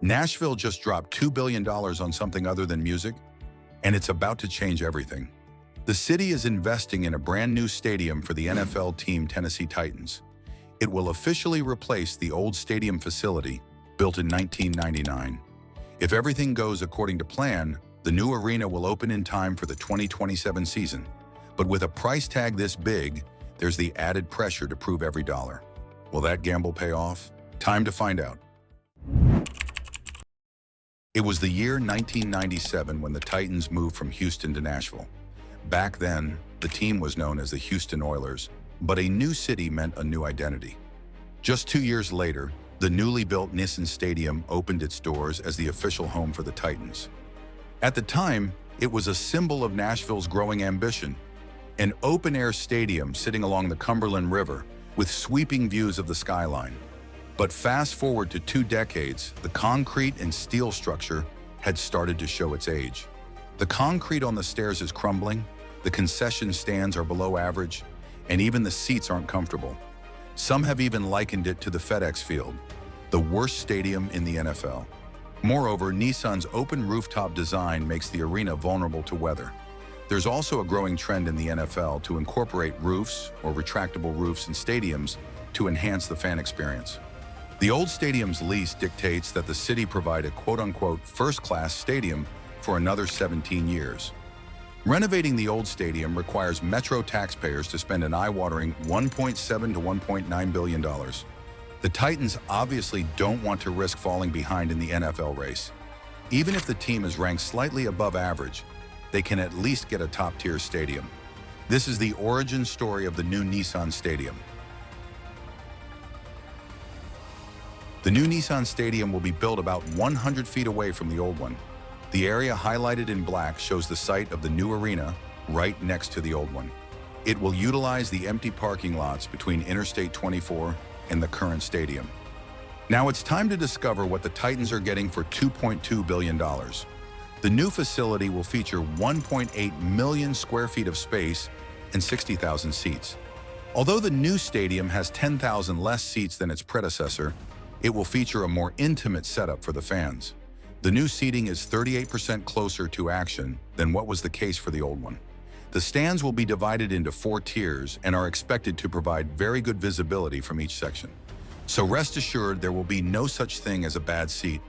Nashville just dropped $2 billion on something other than music, and it's about to change everything. The city is investing in a brand new stadium for the NFL team Tennessee Titans. It will officially replace the old stadium facility built in 1999. If everything goes according to plan, the new arena will open in time for the 2027 season. But with a price tag this big, there's the added pressure to prove every dollar. Will that gamble pay off? Time to find out. It was the year 1997 when the Titans moved from Houston to Nashville. Back then, the team was known as the Houston Oilers, but a new city meant a new identity. Just 2 years later, the newly built Nissan Stadium opened its doors as the official home for the Titans. At the time, it was a symbol of Nashville's growing ambition, an open-air stadium sitting along the Cumberland River with sweeping views of the skyline. But fast forward to 2 decades, the concrete and steel structure had started to show its age. The concrete on the stairs is crumbling, the concession stands are below average, and even the seats aren't comfortable. Some have even likened it to the FedEx Field, the worst stadium in the NFL. Moreover, Nissan's open rooftop design makes the arena vulnerable to weather. There's also a growing trend in the NFL to incorporate roofs or retractable roofs in stadiums to enhance the fan experience. The old stadium's lease dictates that the city provide a quote-unquote first-class stadium for another 17 years. Renovating the old stadium requires Metro taxpayers to spend an eye-watering $1.7 to $1.9 billion. The Titans obviously don't want to risk falling behind in the NFL race. Even if the team is ranked slightly above average, they can at least get a top-tier stadium. This is the origin story of the new Nissan Stadium. The new Nissan Stadium will be built about 100 feet away from the old one. The area highlighted in black shows the site of the new arena right next to the old one. It will utilize the empty parking lots between Interstate 24 and the current stadium. Now it's time to discover what the Titans are getting for $2.2 billion. The new facility will feature 1.8 million square feet of space and 60,000 seats. Although the new stadium has 10,000 less seats than its predecessor, it will feature a more intimate setup for the fans. The new seating is 38% closer to action than what was the case for the old one. The stands will be divided into 4 tiers and are expected to provide very good visibility from each section. So rest assured there will be no such thing as a bad seat.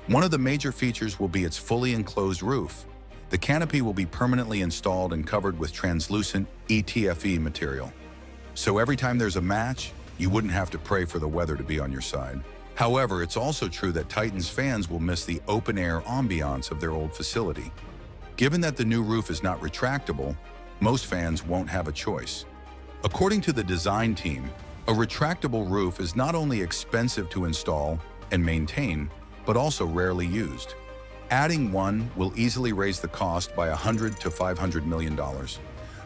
One of the major features will be its fully enclosed roof. The canopy will be permanently installed and covered with translucent ETFE material. So every time there's a match, you wouldn't have to pray for the weather to be on your side. However, it's also true that Titans fans will miss the open-air ambiance of their old facility. Given that the new roof is not retractable, most fans won't have a choice. According to the design team, a retractable roof is not only expensive to install and maintain, but also rarely used. Adding one will easily raise the cost by $100 to $500 million.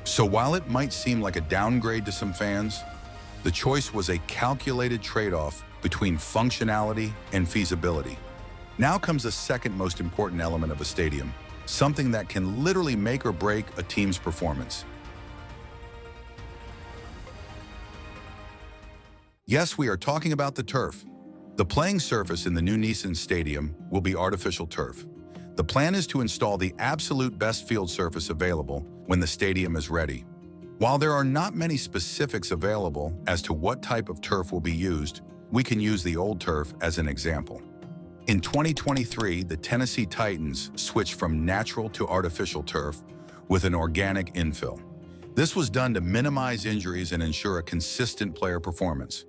So while it might seem like a downgrade to some fans, the choice was a calculated trade-off between functionality and feasibility. Now comes the second most important element of a stadium, something that can literally make or break a team's performance. Yes, we are talking about the turf. The playing surface in the new Nissan Stadium will be artificial turf. The plan is to install the absolute best field surface available when the stadium is ready. While there are not many specifics available as to what type of turf will be used, we can use the old turf as an example. In 2023, the Tennessee Titans switched from natural to artificial turf with an organic infill. This was done to minimize injuries and ensure a consistent player performance.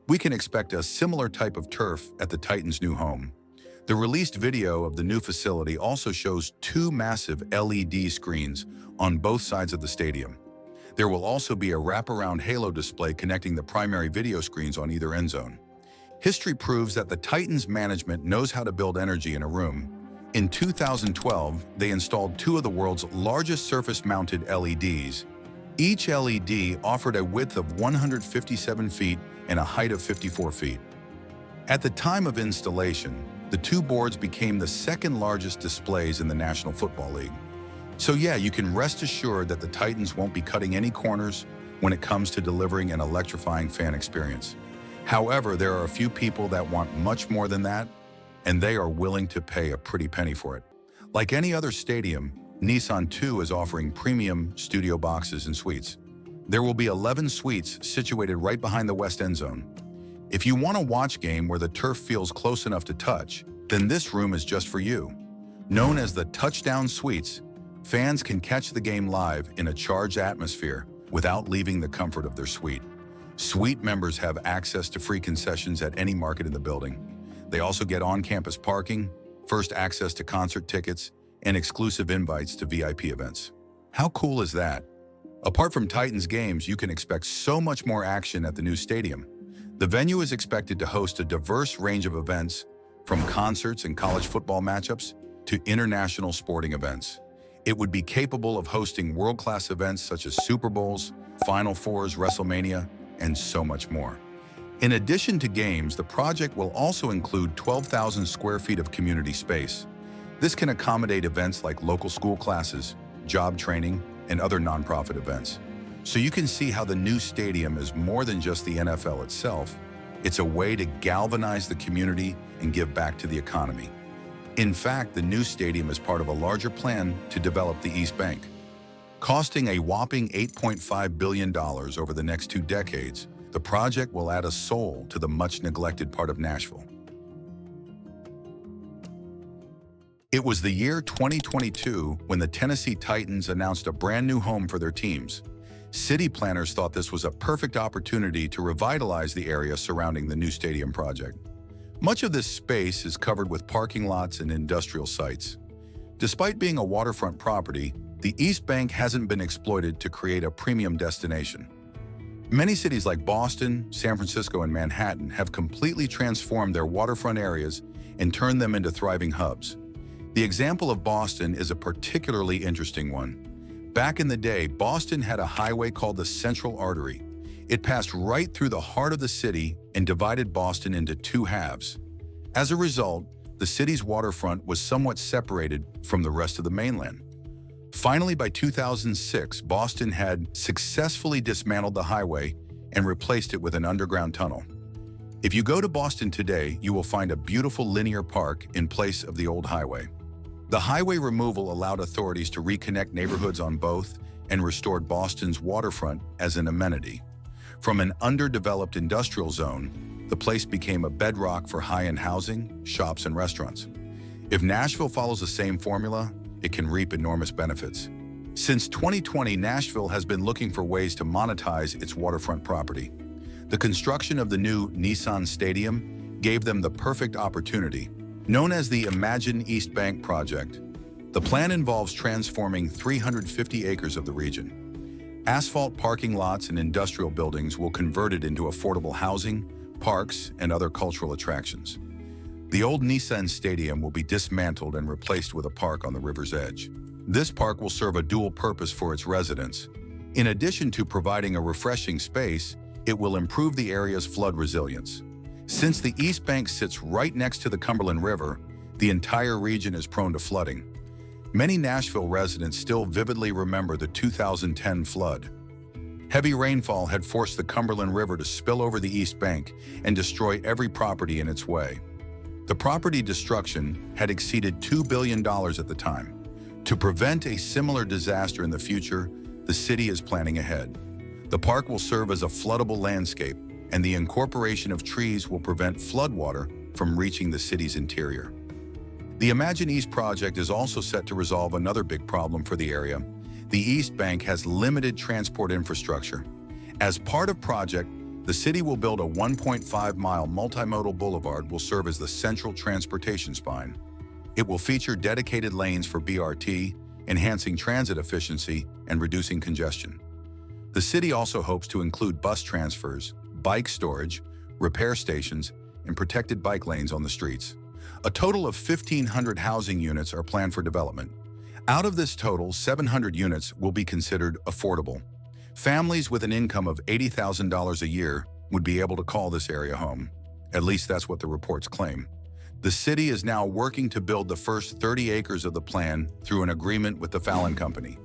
We can expect a similar type of turf at the Titans' new home. The released video of the new facility also shows 2 massive LED screens on both sides of the stadium. There will also be a wraparound halo display connecting the primary video screens on either end zone. History proves that the Titans management knows how to build energy in a room. In 2012, they installed 2 of the world's largest surface-mounted LEDs. Each LED offered a width of 157 feet and a height of 54 feet. At the time of installation, the 2 boards became the second largest displays in the National Football League. So yeah, you can rest assured that the Titans won't be cutting any corners when it comes to delivering an electrifying fan experience. However, there are a few people that want much more than that, and they are willing to pay a pretty penny for it. Like any other stadium, Nissan too is offering premium studio boxes and suites. There will be 11 suites situated right behind the west end zone. If you want a watch game where the turf feels close enough to touch, then this room is just for you. Known as the Touchdown Suites, fans can catch the game live in a charged atmosphere without leaving the comfort of their suite. Suite members have access to free concessions at any market in the building. They also get on-campus parking, first access to concert tickets, and exclusive invites to VIP events. How cool is that? Apart from Titans games, you can expect so much more action at the new stadium. The venue is expected to host a diverse range of events, from concerts and college football matchups to international sporting events. It would be capable of hosting world-class events such as Super Bowls, Final Fours, WrestleMania, and so much more. In addition to games, the project will also include 12,000 square feet of community space. This can accommodate events like local school classes, job training, and other nonprofit events. So you can see how the new stadium is more than just the NFL itself. It's a way to galvanize the community and give back to the economy. In fact, the new stadium is part of a larger plan to develop the East Bank. Costing a whopping $8.5 billion over the next 2 decades, the project will add a soul to the much-neglected part of Nashville. It was the year 2022 when the Tennessee Titans announced a brand new home for their teams. City planners thought this was a perfect opportunity to revitalize the area surrounding the new stadium project. Much of this space is covered with parking lots and industrial sites. Despite being a waterfront property, the East Bank hasn't been exploited to create a premium destination. Many cities like Boston, San Francisco, and Manhattan have completely transformed their waterfront areas and turned them into thriving hubs. The example of Boston is a particularly interesting one. Back in the day, Boston had a highway called the Central Artery. It passed right through the heart of the city and divided Boston into 2 halves. As a result, the city's waterfront was somewhat separated from the rest of the mainland. Finally, by 2006, Boston had successfully dismantled the highway and replaced it with an underground tunnel. If you go to Boston today, you will find a beautiful linear park in place of the old highway. The highway removal allowed authorities to reconnect neighborhoods on both and restored Boston's waterfront as an amenity. From an underdeveloped industrial zone, the place became a bedrock for high-end housing, shops, and restaurants. If Nashville follows the same formula, it can reap enormous benefits. Since 2020, Nashville has been looking for ways to monetize its waterfront property. The construction of the new Nissan Stadium gave them the perfect opportunity. Known as the Imagine East Bank project, the plan involves transforming 350 acres of the region. Asphalt parking lots and industrial buildings will convert it into affordable housing, parks, and other cultural attractions. The old Nissan Stadium will be dismantled and replaced with a park on the river's edge. This park will serve a dual purpose for its residents. In addition to providing a refreshing space, it will improve the area's flood resilience. Since the East Bank sits right next to the Cumberland River, the entire region is prone to flooding. Many Nashville residents still vividly remember the 2010 flood. Heavy rainfall had forced the Cumberland River to spill over the East Bank and destroy every property in its way. The property destruction had exceeded $2 billion at the time. To prevent a similar disaster in the future, the city is planning ahead. The park will serve as a floodable landscape, and the incorporation of trees will prevent floodwater from reaching the city's interior. The Imagine East project is also set to resolve another big problem for the area. The East Bank has limited transport infrastructure. As part of project, the city will build a 1.5-mile multimodal boulevard will serve as the central transportation spine. It will feature dedicated lanes for BRT, enhancing transit efficiency and reducing congestion. The city also hopes to include bus transfers, bike storage, repair stations, and protected bike lanes on the streets. A total of 1,500 housing units are planned for development. Out of this total, 700 units will be considered affordable. Families with an income of $80,000 a year would be able to call this area home. At least that's what the reports claim. The city is now working to build the first 30 acres of the plan through an agreement with the Fallon Company.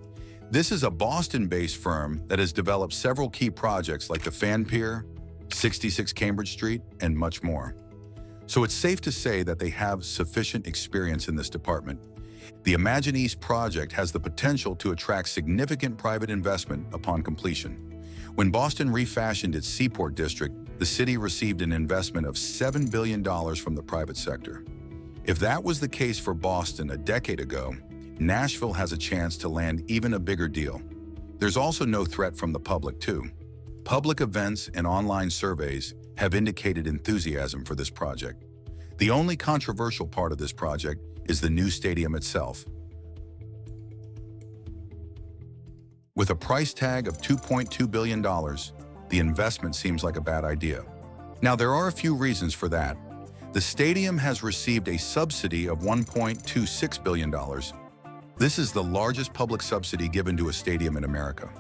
This is a Boston-based firm that has developed several key projects like the Fan Pier, 66 Cambridge Street, and much more. So it's safe to say that they have sufficient experience in this department. The Imagine East project has the potential to attract significant private investment upon completion. When Boston refashioned its Seaport District, the city received an investment of $7 billion from the private sector. If that was the case for Boston a decade ago, Nashville has a chance to land even a bigger deal. There's also no threat from the public, too. Public events and online surveys have indicated enthusiasm for this project. The only controversial part of this project is the new stadium itself. With a price tag of $2.2 billion, the investment seems like a bad idea. Now, there are a few reasons for that. The stadium has received a subsidy of $1.26 billion. This is the largest public subsidy given to a stadium in America.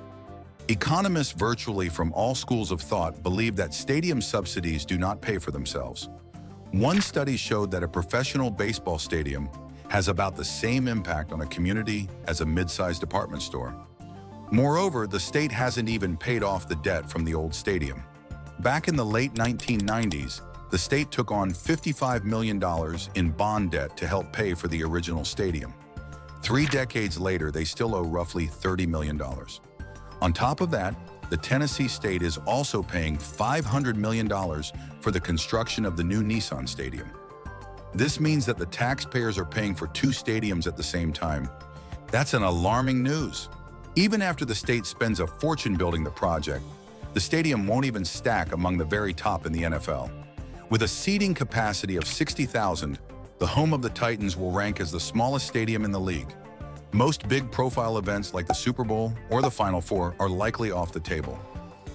Economists virtually from all schools of thought believe that stadium subsidies do not pay for themselves. One study showed that a professional baseball stadium has about the same impact on a community as a mid-sized department store. Moreover, the state hasn't even paid off the debt from the old stadium. Back in the late 1990s, the state took on $55 million in bond debt to help pay for the original stadium. 3 decades later, they still owe roughly $30 million. On top of that, the Tennessee state is also paying $500 million for the construction of the new Nissan Stadium. This means that the taxpayers are paying for 2 stadiums at the same time. That's an alarming news. Even after the state spends a fortune building the project, the stadium won't even stack among the very top in the NFL. With a seating capacity of 60,000, the home of the Titans will rank as the smallest stadium in the league. Most big-profile events like the Super Bowl or the Final Four are likely off the table.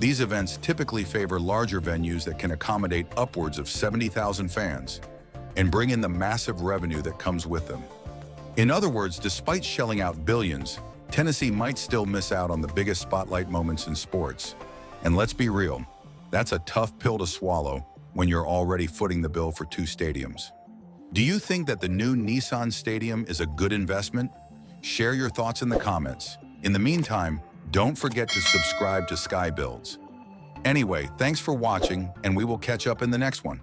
These events typically favor larger venues that can accommodate upwards of 70,000 fans and bring in the massive revenue that comes with them. In other words, despite shelling out billions, Tennessee might still miss out on the biggest spotlight moments in sports. And let's be real, that's a tough pill to swallow when you're already footing the bill for 2 stadiums. Do you think that the new Nissan Stadium is a good investment? Share your thoughts in the comments. In the meantime, don't forget to subscribe to Skybuilds. Anyway, thanks for watching, and we will catch up in the next one.